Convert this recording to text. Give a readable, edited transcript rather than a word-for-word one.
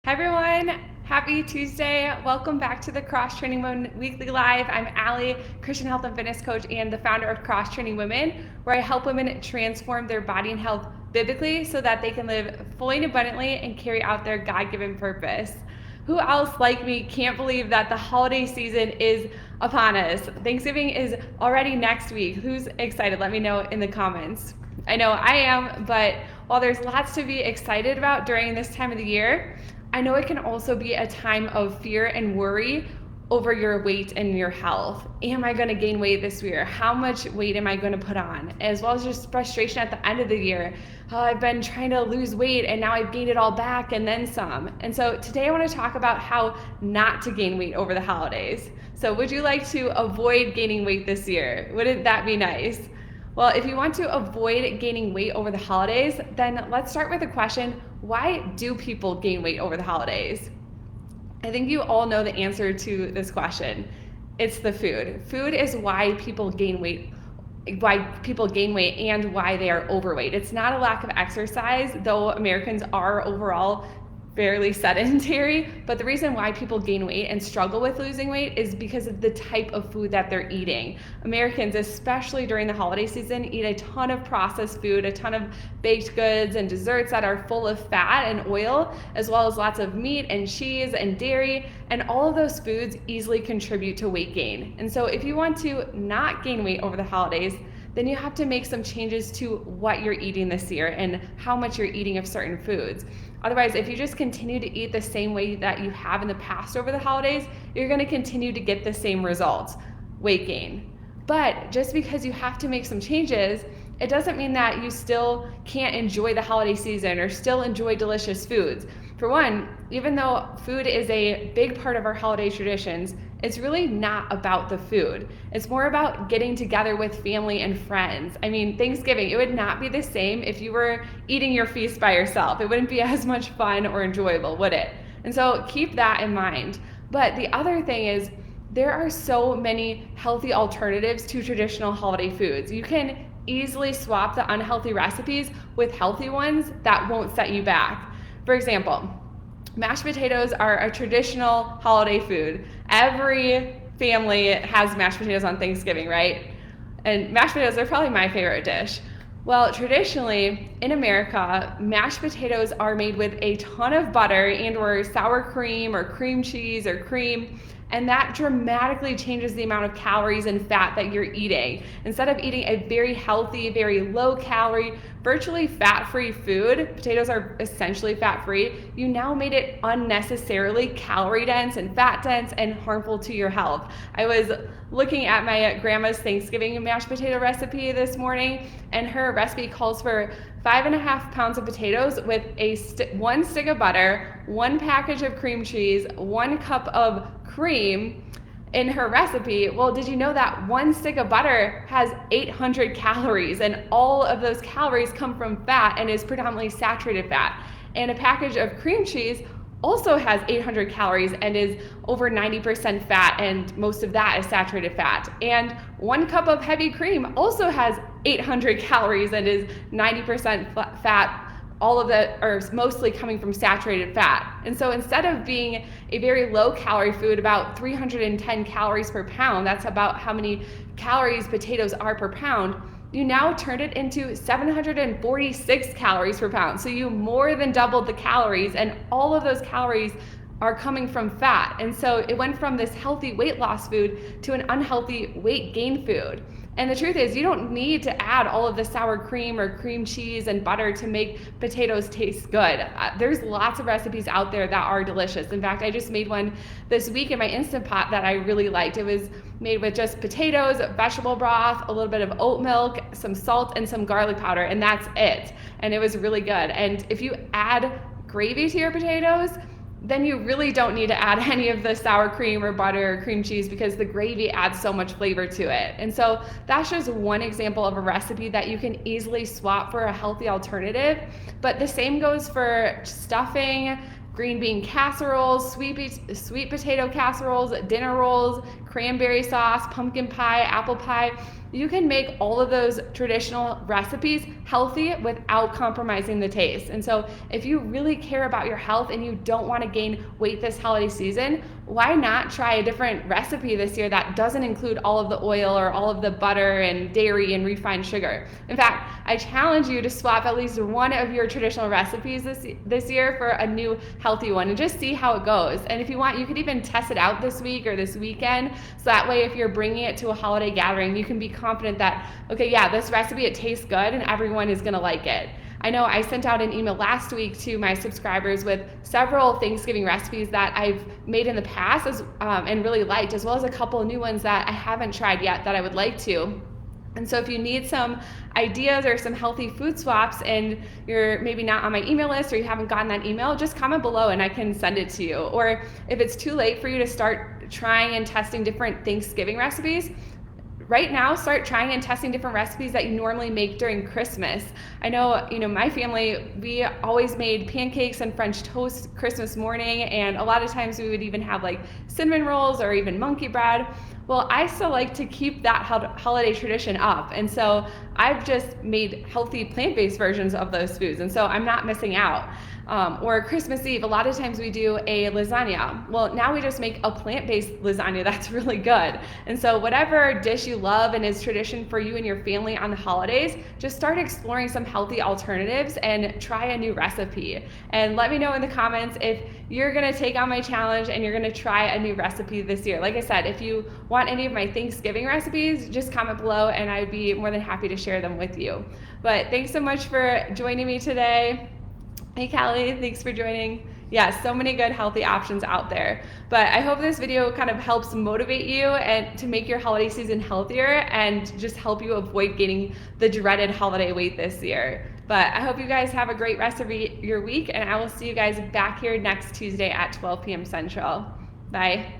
Hi everyone, happy Tuesday. Welcome back to the Cross Training Women Weekly Live. I'm Allie, Christian health and fitness coach and the founder of Cross Training Women, where I help women transform their body and health biblically so that they can live fully and abundantly and carry out their God-given purpose. Who else like me can't believe that the holiday season is upon us? Thanksgiving is already next week. Who's excited? Let me know in the comments. I know I am, but while there's lots to be excited about during this time of the year, I know it can also be a time of fear and worry over your weight and your health. Am I going to gain weight this year? How much weight am I going to put on? As well as just frustration at the end of the year. I've been trying to lose weight and now I've gained it all back and then some. And so today I want to talk about how not to gain weight over the holidays. So would you like to avoid gaining weight this year? Wouldn't that be nice? Well, if you want to avoid gaining weight over the holidays, then let's start with the question, why do people gain weight over the holidays? I think you all know the answer to this question. It's the food. Food is why people gain weight and why they are overweight. It's not a lack of exercise, though Americans are overall fairly sedentary, but the reason why people gain weight and struggle with losing weight is because of the type of food that they're eating. Americans, especially during the holiday season, eat a ton of processed food, a ton of baked goods and desserts that are full of fat and oil, as well as lots of meat and cheese and dairy, and all of those foods easily contribute to weight gain. And so if you want to not gain weight over the holidays, then you have to make some changes to what you're eating this year and how much you're eating of certain foods. Otherwise, if you just continue to eat the same way that you have in the past over the holidays, you're going to continue to get the same results, weight gain. But just because you have to make some changes, it doesn't mean that you still can't enjoy the holiday season or still enjoy delicious foods. For one, even though food is a big part of our holiday traditions, it's really not about the food. It's more about getting together with family and friends. I mean, Thanksgiving, it would not be the same if you were eating your feast by yourself. It wouldn't be as much fun or enjoyable, would it? And so keep that in mind. But the other thing is, there are so many healthy alternatives to traditional holiday foods. You can easily swap the unhealthy recipes with healthy ones that won't set you back. For example, mashed potatoes are a traditional holiday food. Every family has mashed potatoes on Thanksgiving, right? And mashed potatoes are probably my favorite dish. Well, traditionally in America, mashed potatoes are made with a ton of butter and or sour cream or cream cheese or cream, and that dramatically changes the amount of calories and fat that you're eating. Instead of eating a very healthy, very low calorie, virtually fat-free food, potatoes are essentially fat-free, you now made it unnecessarily calorie dense and fat dense and harmful to your health. I was looking at my grandma's Thanksgiving mashed potato recipe this morning, and her recipe calls for 5.5 pounds of potatoes with one stick of butter, 1 package of cream cheese, 1 cup of cream in her recipe. Well, did you know that 1 stick of butter has 800 calories, and all of those calories come from fat and is predominantly saturated fat? And a package of cream cheese also has 800 calories and is over 90% fat, and most of that is saturated fat. And 1 cup of heavy cream also has 800 calories and is 90% fat. All of that are mostly coming from saturated fat. And so instead of being a very low calorie food, about 310 calories per pound, that's about how many calories potatoes are per pound, you now turned it into 746 calories per pound. So you more than doubled the calories, and all of those calories are coming from fat. And so it went from this healthy weight loss food to an unhealthy weight gain food. And the truth is, you don't need to add all of the sour cream or cream cheese and butter to make potatoes taste good. There's lots of recipes out there that are delicious. In fact, I just made one this week in my Instant Pot that I really liked. It was made with just potatoes, vegetable broth, a little bit of oat milk, some salt, and some garlic powder, and that's it. And it was really good. And if you add gravy to your potatoes, then you really don't need to add any of the sour cream or butter or cream cheese, because the gravy adds so much flavor to it. And so that's just one example of a recipe that you can easily swap for a healthy alternative. But the same goes for stuffing, green bean casseroles, sweet potato casseroles, dinner rolls, cranberry sauce, pumpkin pie, apple pie. you can make all of those traditional recipes healthy without compromising the taste. And so if you really care about your health and you don't want to gain weight this holiday season, why not try a different recipe this year that doesn't include all of the oil or all of the butter and dairy and refined sugar? In fact, I challenge you to swap at least one of your traditional recipes this year for a new healthy one and just see how it goes. And if you want, you could even test it out this week or this weekend. So that way, if you're bringing it to a holiday gathering, you can be confident that, okay, yeah, this recipe, it tastes good and everyone is gonna like it. I know I sent out an email last week to my subscribers with several Thanksgiving recipes that I've made in the past and really liked, as well as a couple of new ones that I haven't tried yet that I would like to. And so if you need some ideas or some healthy food swaps and you're maybe not on my email list or you haven't gotten that email, just comment below and I can send it to you. Or if it's too late for you to start trying and testing different Thanksgiving recipes, right now, start trying and testing different recipes that you normally make during Christmas. I know, my family, we always made pancakes and French toast Christmas morning, and a lot of times we would even have like cinnamon rolls or even monkey bread. Well, I still like to keep that holiday tradition up, and so I've just made healthy plant-based versions of those foods, and so I'm not missing out. Or Christmas Eve, a lot of times we do a lasagna. Well, now we just make a plant-based lasagna that's really good. And so whatever dish you love and is tradition for you and your family on the holidays, just start exploring some healthy alternatives and try a new recipe. And let me know in the comments if you're gonna take on my challenge and you're gonna try a new recipe this year. Like I said, if you want any of my Thanksgiving recipes, just comment below and I'd be more than happy to share them with you. But thanks so much for joining me today. Hey Callie, thanks for joining. Yeah, so many good healthy options out there. But I hope this video kind of helps motivate you and to make your holiday season healthier and just help you avoid gaining the dreaded holiday weight this year. But I hope you guys have a great rest of your week, and I will see you guys back here next Tuesday at 12 p.m. Central. Bye.